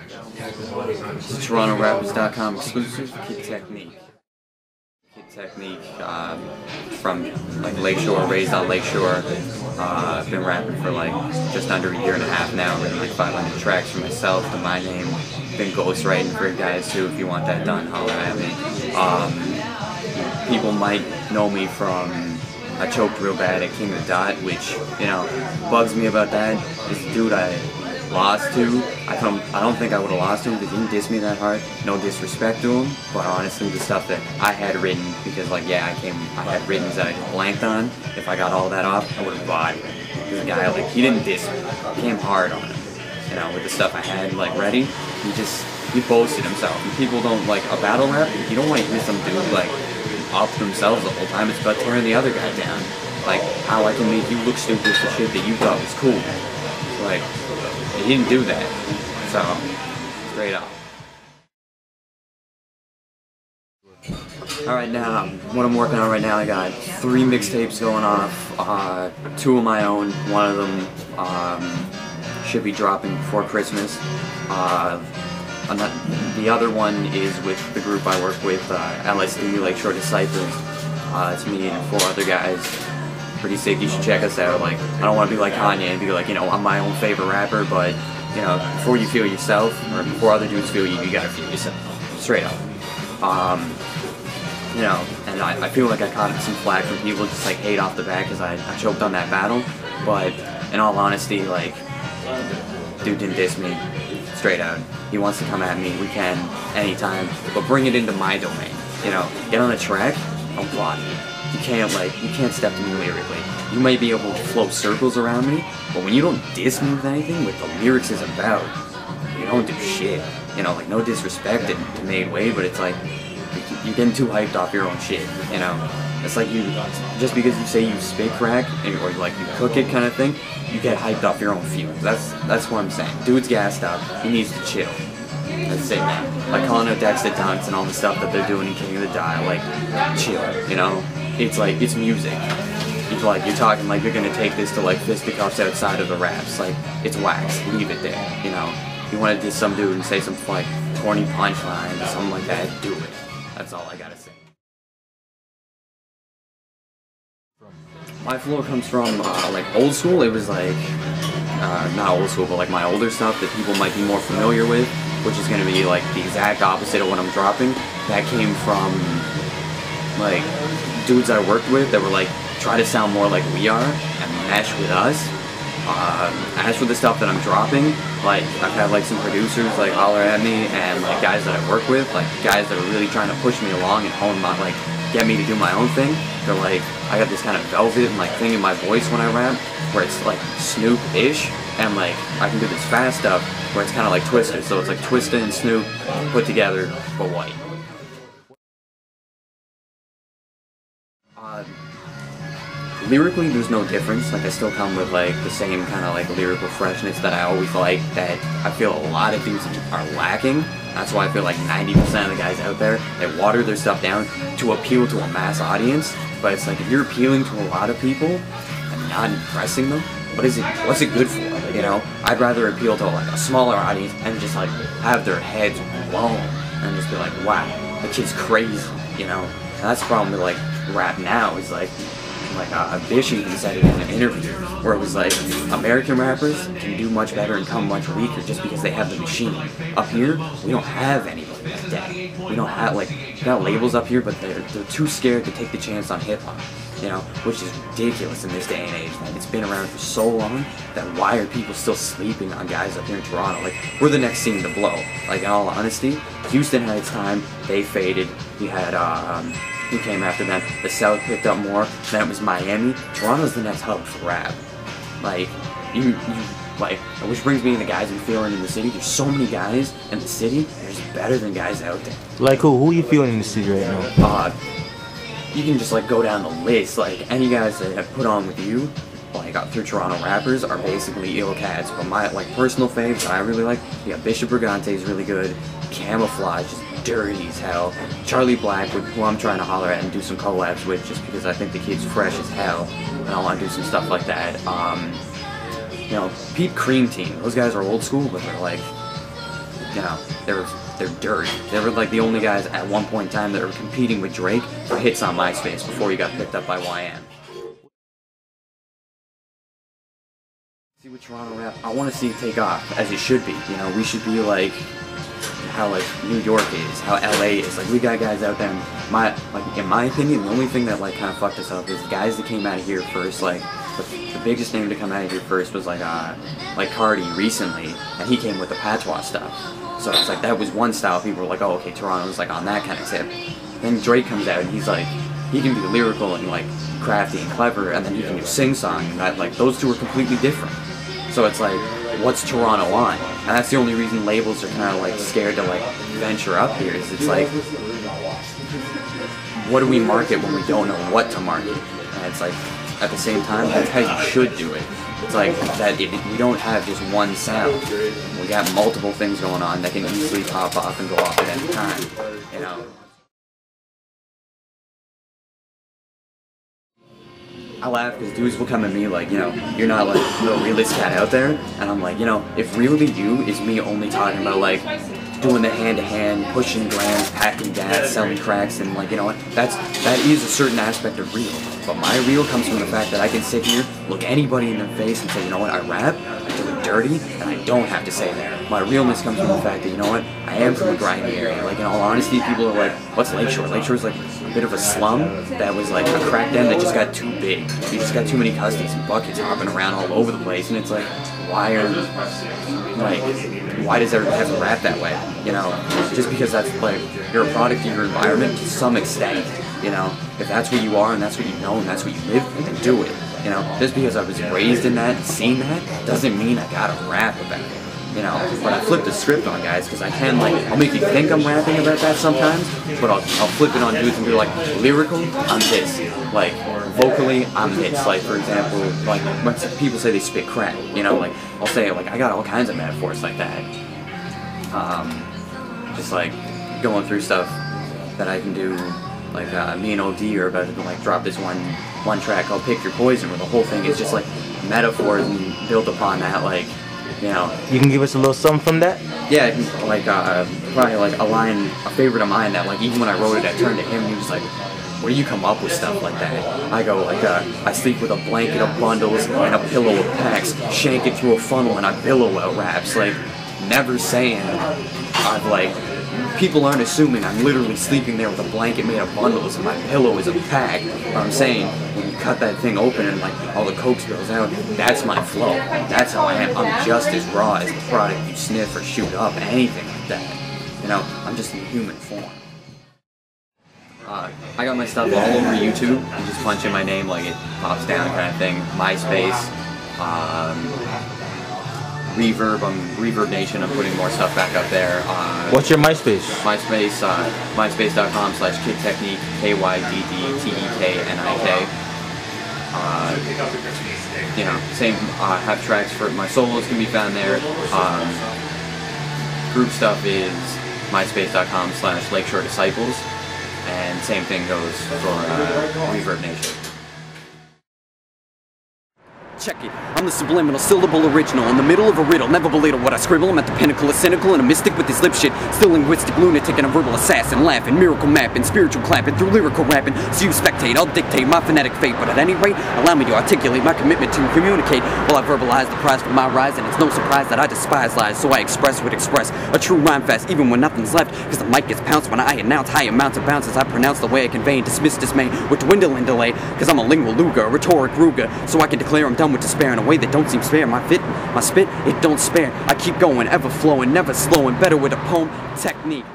TorontoRappers.com exclusive, Kydd Teknik. Teknik, from like Lakeshore, raised on Lakeshore. I've been rapping for like just under a year and a half now, written like 500 tracks for myself to my name. Been ghostwriting for guys too. If you want that done, holler at me. People might know me from I choked real bad at King of the Dot, which, you know, bugs me about that. This dude I lost to, I don't think I would have lost to him because he didn't diss me that hard. No disrespect to him, but honestly the stuff that I had written, because like yeah, I had written that I just blanked on. If I got all that off, I would have bodied him. This guy, like, he didn't diss me. He came hard on him. You know, with the stuff I had like ready, he boasted himself. And people don't like a battle rap. You don't want to hear some dude like up themselves the whole time. It's about tearing the other guy down. Like how I can make you look stupid for shit that you thought was cool. Like, he didn't do that. So, straight up. Alright, now, what I'm working on right now, I got 3 mixtapes going off. 2 of my own. One of them should be dropping before Christmas. The other one is with the group I work with, LSD, Lakeshore Disciples. It's me and 4 other guys. Pretty sick, you should check us out. Like, I don't want to be like Kanye and be like, you know, I'm my own favorite rapper, but, you know, before you feel yourself, or before other dudes feel you, you gotta feel yourself. Straight up. You know, and I feel like I caught some flack from people just like hate off the bat because I choked on that battle, but in all honesty, like, dude didn't diss me. Straight out. He wants to come at me, we can, anytime, but bring it into my domain. You know, get on the track, I'm plotting. You can't step to me lyrically. You might be able to float circles around me, but when you don't diss me with anything, what the lyrics is about, you don't do shit. You know, like, no disrespect to Made Way, but it's like, you're getting too hyped off your own shit, you know? It's like you, just because you say you spit crack, or like you cook it kind of thing, you get hyped off your own fumes. That's what I'm saying. Dude's gassed up, he needs to chill. That's it, man. Like calling out Dexter Dunks and all the stuff that they're doing in King of the Dot, like, chill, you know? It's like, it's music. It's like, you're talking like you're gonna take this to like fisticuffs outside of the raps. Like, it's wax, leave it there, you know? You wanna diss some dude and say some like corny punchline or something like that, do it. That's all I gotta say. My flow comes from like old school. It was like, not old school, but like my older stuff that people might be more familiar with, which is gonna be like the exact opposite of what I'm dropping. That came from like dudes I worked with that were like, try to sound more like we are and mesh with us. As for the stuff that I'm dropping, like, I've had like some producers like holler at me, and like guys that I work with, like guys that are really trying to push me along and hone my, like, get me to do my own thing. They're like, I got this kind of velvet and like thing in my voice when I rap, where it's like Snoop-ish, and like I can do this fast stuff where it's kind of like Twista, so it's like Twista and Snoop put together, but white. Lyrically, there's no difference. Like, I still come with like the same kind of like lyrical freshness that I always like, that I feel a lot of dudes are lacking. That's why I feel like 90% of the guys out there, they water their stuff down to appeal to a mass audience. But it's like, if you're appealing to a lot of people and not impressing them, what's it good for? Like, you know, I'd rather appeal to like a smaller audience and just like have their heads blown and just be like, wow, the kid's crazy, you know? And that's the problem with like rap now, is like Bish even said it in an interview, where it was like, American rappers can do much better and come much weaker just because they have the machine. Up here, we don't have anybody like that. We don't have, like, we got labels up here, but they're too scared to take the chance on hip-hop, you know, which is ridiculous in this day and age. Like, it's been around for so long that why are people still sleeping on guys up here in Toronto? Like, we're the next scene to blow. Like, in all honesty, Houston had its time, they faded. We had, who came after them? The South picked up more. Then it was Miami. Toronto's the next hub for rap. Like, like, which brings me to the guys I'm feeling in the city. There's so many guys in the city. There's better than guys out there. Like who? Who are you feeling in the city right now? You can just like go down the list. Like, any guys that have put on with you, like through Toronto rappers, are basically ill cats. But my like personal faves that I really like, you got Bishop Brigante is really good. Camouflage is dirty as hell. Charlie Blackwood, who I'm trying to holler at and do some collabs with, just because I think the kid's fresh as hell, and I want to do some stuff like that. You know, Peep Cream Team, those guys are old school, but they're like, you know, they're dirt. They were like the only guys at one point in time that were competing with Drake for hits on MySpace before he got picked up by YM. See what Toronto rap, I want to see it take off, as it should be. You know, we should be like how like New York is, how LA is. Like we got guys out there. In my opinion, the only thing that like kind of fucked us up is guys that came out of here first. Like the biggest name to come out of here first was like Cardi recently, and he came with the patois stuff. So it's like that was one style. People were like, oh, okay, Toronto's like on that kind of tip. Then Drake comes out and he's like, he can be lyrical and like crafty and clever, and then he can do sing-song. And that like those two are completely different. So it's like, what's Toronto on? And that's the only reason labels are kind of like scared to like venture up here. Is it's like, what do we market when we don't know what to market? And it's like, at the same time, that's how you should do it. It's like that we don't have just one sound. We got multiple things going on that can easily pop off and go off at any time. You know. I laugh because dudes will come at me like, you know, you're not like the realest cat out there, and I'm like, you know, if really you is me only talking about like doing the hand-to-hand, pushing grams, packing gas, selling cracks, and like, you know what, that is a certain aspect of real. But my real comes from the fact that I can sit here, look anybody in the face and say, you know what, I rap, I do it dirty, and I don't have to say that. My realness comes from the fact that, you know what, I am from a grimy area. Like, in all honesty, people are like, what's Lakeshore? Lakeshore's like a bit of a slum that was like a crack den that just got too big. You just got too many custodies and buckets hopping around all over the place, and it's like, why does everyone have to rap that way? You know, just because that's like, you're a product of your environment to some extent, you know, if that's what you are and that's what you know and that's what you live, then do it. You know, just because I was raised in that and seen that, doesn't mean I gotta rap about it. You know, but I flip the script on guys because I can, like, I'll make you think I'm rapping about that sometimes, but I'll flip it on dudes and be like, lyrical, I'm this. Like, vocally, I'm this. Like, for example, like, when people say they spit crack, you know, like, I'll say, like, I got all kinds of metaphors like that. Just, like, going through stuff that I can do, like, me and OD are about to, like, drop this one track called Pick Your Poison, where the whole thing is just, like, metaphors and built upon that, like, you know. You can give us a little something from that? Yeah, like, probably like a favorite of mine that, like, even when I wrote it, I turned to him and he was like, where do you come up with stuff like that? I go, like, I sleep with a blanket of bundles and a pillow of packs, shank it through a funnel and I billow out raps. Like, never saying I've, like, people aren't assuming I'm literally sleeping there with a blanket made of bundles and my pillow is a pack. But I'm saying, when you cut that thing open and like all the coke spills out, that's my flow. That's how I am. I'm just as raw as the product you sniff or shoot up, anything like that. You know, I'm just in human form. I got my stuff all over YouTube. You just punch in my name, like it pops down kind of thing. MySpace, Reverb, Reverb Nation, I'm putting more stuff back up there. What's your MySpace? MySpace, myspace.com/KyddTeknik, KYDDTEKNIK. You know, same, have tracks for my solos can be found there. Group stuff is myspace.com/Lakeshore Disciples, and same thing goes for Reverb Nation. Check it, I'm the subliminal, syllable original, in the middle of a riddle, never belittle what I scribble. I'm at the pinnacle of cynical and a mystic with this lip shit, still linguistic lunatic and a verbal assassin, laughing, miracle mapping, spiritual clapping, through lyrical rapping. So you spectate, I'll dictate my phonetic fate, but at any rate, allow me to articulate my commitment to communicate while I verbalize the prize for my rise, and it's no surprise that I despise lies, so I express a true rhyme fast, even when nothing's left, because the mic gets pounced when I announce high amounts of bounce as I pronounce the way I convey and dismiss dismay with dwindle and delay, because I'm a lingual luga, a rhetoric ruga, so I can declare I'm done with despair in a way that don't seem fair. My spit, it don't spare. I keep going, ever flowing, never slowing, better with a poem, technique.